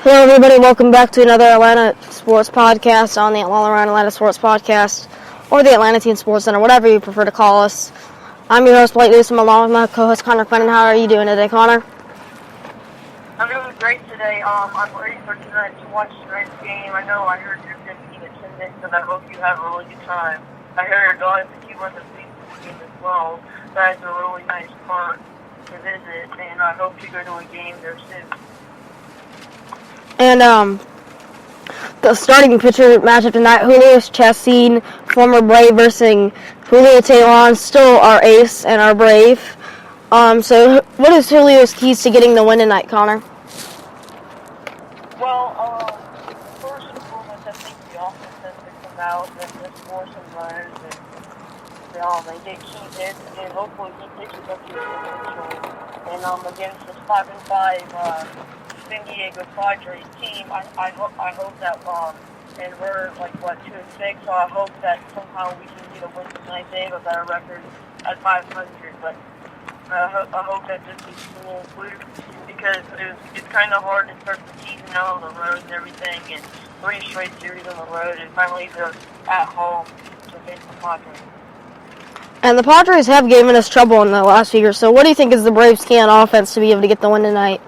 Hello, everybody. Welcome back to another Atlanta Sports Podcast on the All Around Atlanta Sports Podcast, or the Atlanta Teen Sports Center, whatever you prefer to call us. I'm your host, Blake Newsom, along with my co-host, Connor Quinn. How are you doing today, Connor? I'm doing great today. I'm ready for tonight to watch tonight's game. I know I heard you're going to be in attendance, and I hope you have a really good time. I heard that you went to the game as well. That's a really nice park to visit, and I hope you go to a game there soon. And the starting pitcher matchup tonight, Julio Chassin, former Brave, versus Julio Teheran, still our ace and our Brave. So what is Julio's keys to getting the win tonight, Connor? Well, first and foremost, I think the offense has to come out and just score some runs and get key hits, and hopefully he pitches up to his potential. And against this 5-5 San Diego Padres team, I hope that and we're like 2-6, so I hope that somehow we can get a win tonight. They have a better record at 500, but I hope that this is a little fluke, because it's kind of hard to start the season out on the road and everything, and 3 straight series on the road, and finally they're at home to face the Padres. And the Padres have given us trouble in the last few years, so what do you think is the Braves' key on offense to be able to get the win tonight?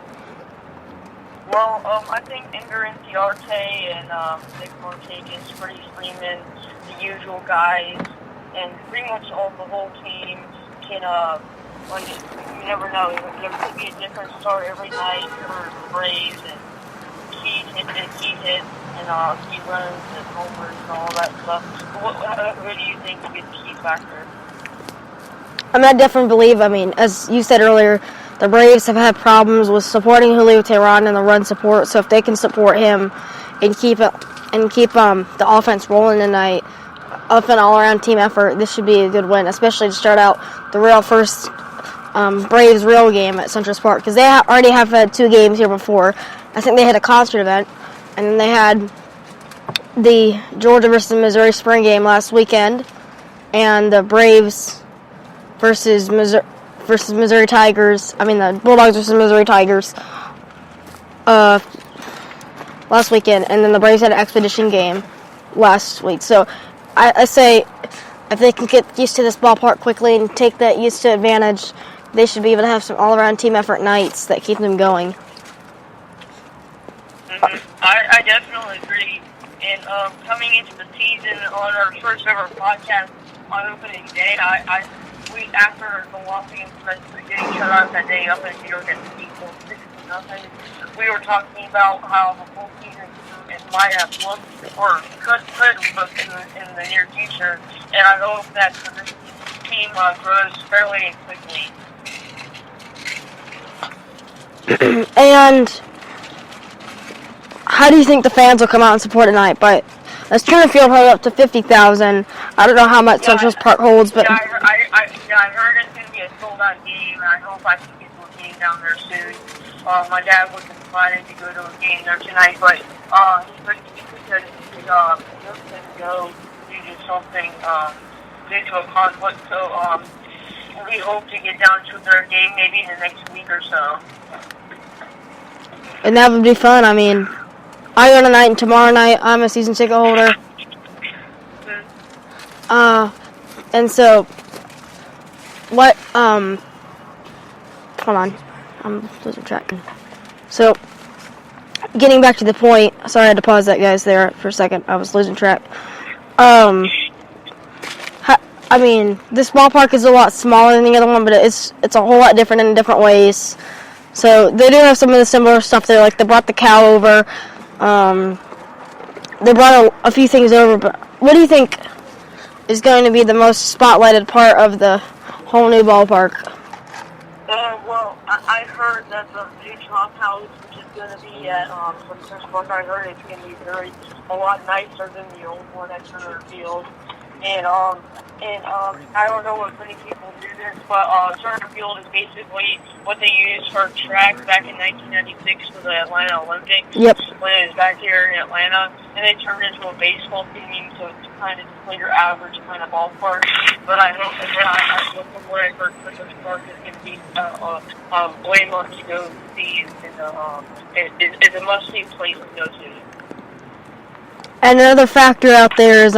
Well, I think Ender Inciarte and Nick Martinez, Freddie Freeman, the usual guys, and pretty much all the whole team can, you never know, there could be a different start every night for the Braves, and key hits and key runs and homers and all that stuff. Who do you think will be the key factor? I definitely believe, as you said earlier, the Braves have had problems with supporting Julio Teheran in the run support, so if they can support him and keep the offense rolling tonight, up an all-around team effort, this should be a good win, especially to start out the real first Braves real game at Central Park, because they already have had 2 games here before. I think they had a concert event, and then they had the Georgia versus Missouri spring game last weekend, and the Braves versus Missouri Tigers. The Bulldogs versus Missouri Tigers last weekend, and then the Braves had an Expedition game last week. So I say if they can get used to this ballpark quickly and take that used to advantage, they should be able to have some all-around team effort nights that keep them going. I definitely agree. And coming into the season on our first ever podcast on opening day, after the Washington Redskins getting shut out that day up in New York at the Eagles 6-0, we were talking about how the whole season might have looked or could look in the near future, and I hope that this team grows fairly quickly. And how do you think the fans will come out and support tonight? But let's turn the field held up to 50,000. I don't know how much Central Park holds, but I heard it's going to be a sold-out game, and I hope I can get to a game down there soon. My dad wasn't invited to go to a game there tonight, but he said he couldn't go due to something, due to a conflict. So we hope to get down to their game maybe in the next week or so. and that would be fun. I go tonight and tomorrow night. I'm a season ticket holder. And so, what, hold on, I'm losing track. So, getting back to the point, sorry I had to pause that, guys, there for a second, I was losing track. This ballpark is a lot smaller than the other one, but it's a whole lot different in different ways. So, they do have some of the similar stuff there, like they brought the cow over, they brought a few things over, but what do you think is going to be the most spotlighted part of the whole new ballpark? Well, I heard that the new clubhouse, which is going to be at Central Park, I heard it's going to be a lot nicer than the old one at Turner Field. And I don't know what many people do this, but Turner Field is basically what they used for track back in 1996 for the Atlanta Olympics. Yep. When it was back here in Atlanta. and they turned into a baseball team, so it's kind of just like your average kind of ballpark. But I hope that from what I heard, Christmas Park is going to be way more to go see, and it's a must-see place to go to. And another factor out there is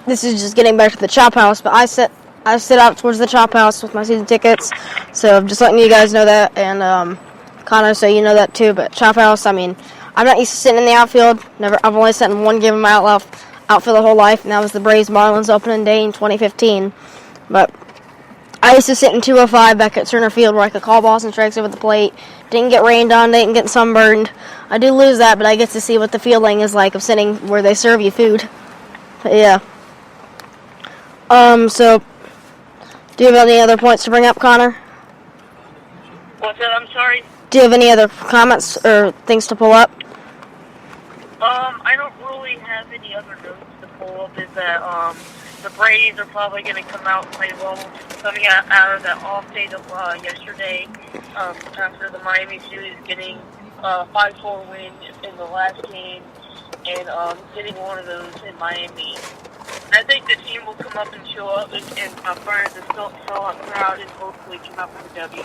this is just getting back to the Chop House, but I sit out towards the Chop House with my season tickets, so I'm just letting you guys know that, and Connor, so you know that too. But Chop House, I mean, I'm not used to sitting in the outfield. I've only sat in one game in my outfield the whole life, and that was the Braves Marlins opening day in 2015. But I used to sit in 205 back at center field where I could call balls and strikes over the plate. Didn't get rained on, didn't get sunburned. I do lose that, but I get to see what the feeling is like of sitting where they serve you food. But yeah. So, do you have any other points to bring up, Connor? What's that? I'm sorry? Do you have any other comments or things to pull up? I don't really have any other notes to pull up. Is that the Braves are probably going to come out and play well, coming out of that off day yesterday after the Miami series getting 5-4 win in the last game and getting one of those in Miami. I think the team will come up and show up and burn the sellout crowd and hopefully come out with a W.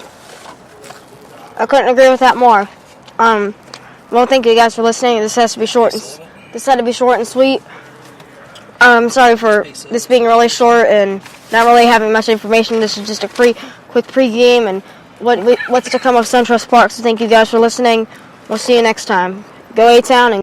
I couldn't agree with that more. Well, thank you guys for listening. This had to be short and sweet. Sorry for this being really short and not really having much information. This is just a quick pregame and what's to come of SunTrust Park. So thank you guys for listening. We'll see you next time. Go A-Town and